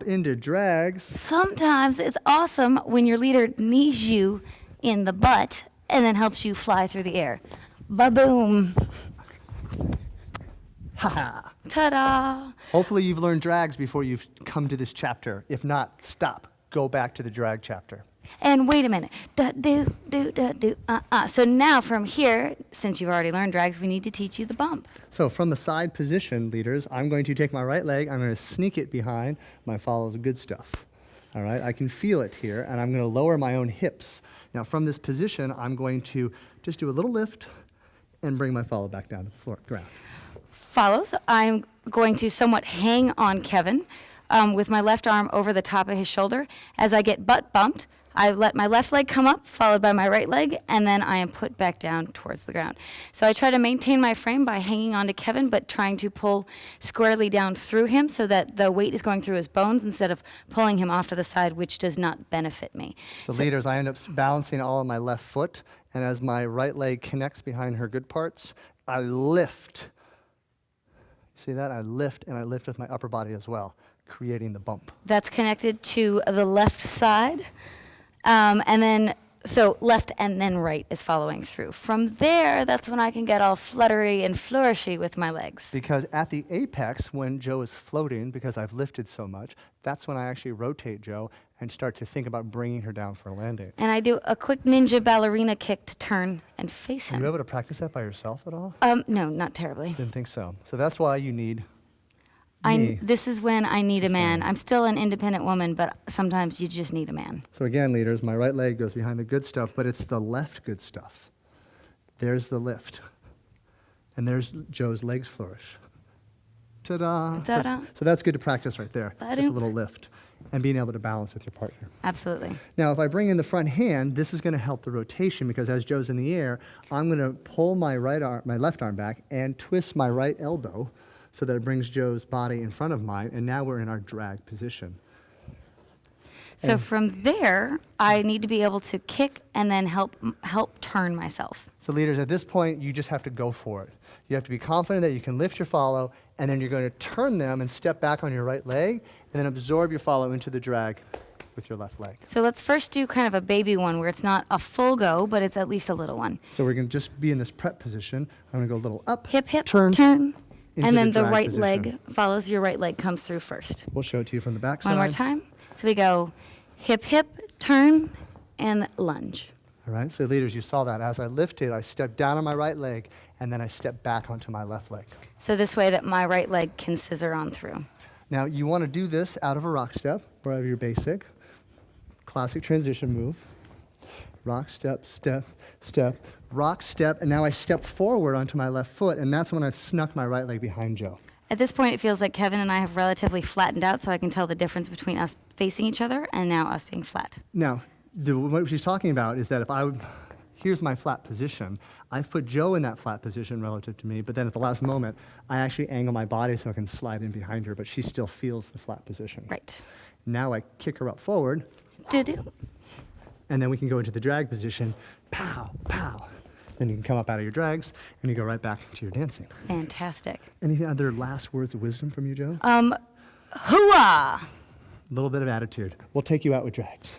bump into drags. Sometimes it's awesome when your leader knees you in the butt and then helps you fly through the air. Ba-boom. Ha-ha. Ta-da. Hopefully you've learned drags before you've come to this chapter. If not, stop. Go back to the drag chapter. And wait a minute. Da-do. So now from here, since you've already learned drags, we need to teach you the bump. So from the side position, leaders, I'm going to take my right leg, I'm going to sneak it behind my follow the good stuff. All right, I can feel it here, and I'm going to lower my own hips. Now from this position, I'm going to just do a little lift and bring my follow back down to the floor, ground. Follows. I'm going to somewhat hang on Kevin with my left arm over the top of his shoulder. As I get butt bumped, I let my left leg come up, followed by my right leg, and then I am put back down towards the ground. So I try to maintain my frame by hanging on to Kevin, but trying to pull squarely down through him so that the weight is going through his bones instead of pulling him off to the side, which does not benefit me. So leaders, I end up balancing all on my left foot, and as my right leg connects behind her good parts, I lift. See that? I lift, and I lift with my upper body as well, creating the bump. That's connected to the left side. And then, so left and then right is following through. From there, that's when I can get all fluttery and flourishy with my legs. Because at the apex, when Jo is floating, because I've lifted so much, that's when I actually rotate Jo and start to think about bringing her down for a landing. And I do a quick ninja ballerina kick to turn and face Are him. you able to practice that by yourself at all? No, not terribly. Didn't think so. So that's why you need me. This is when I need a man. I'm still an independent woman, but sometimes you just need a man. So again, leaders, my right leg goes behind the good stuff, but it's the left good stuff. There's the lift. And there's Jo's legs flourish. Ta-da. Ta-da. So that's good to practice right there. Ba-doom. Just a little lift and being able to balance with your partner. Absolutely. Now, if I bring in the front hand, this is going to help the rotation because as Jo's in the air, I'm going to pull my left arm back and twist my right elbow so that it brings Jo's body in front of mine, and now we're in our drag position. So from there, I need to be able to kick and then help turn myself. So leaders, at this point, you just have to go for it. You have to be confident that you can lift your follow, and then you're going to turn them and step back on your right leg, and then absorb your follow into the drag with your left leg. So let's first do kind of a baby one where it's not a full go, but it's at least a little one. So we're going to just be in this prep position. I'm going to go a little up, Hip, hip, turn, and then the drag right position. leg follows. Your right leg comes through first. We'll show it to you from the back side. One more time. So we go hip, hip, turn, and lunge. All right, so leaders, you saw that. As I lifted, I stepped down on my right leg, and then I stepped back onto my left leg. So this way that my right leg can scissor on through. Now, you want to do this out of a rock step, or out of your basic classic transition move. Rock, step, step, step, rock, step, and now I step forward onto my left foot, and that's when I've snuck my right leg behind Jo. At this point, it feels like Kevin and I have relatively flattened out, so I can tell the difference between us facing each other and now us being flat. Now, what she's talking about is that here's my flat position. I've put Jo in that flat position relative to me, but then at the last moment, I actually angle my body so I can slide in behind her, but she still feels the flat position. Right. Now I kick her up forward, Do-do. and then we can go into the drag position, pow, pow. Then you can come up out of your drags, and you go right back to your dancing. Fantastic. Any other last words of wisdom from you, Jo? Hooah! A little bit of attitude. We'll take you out with drags.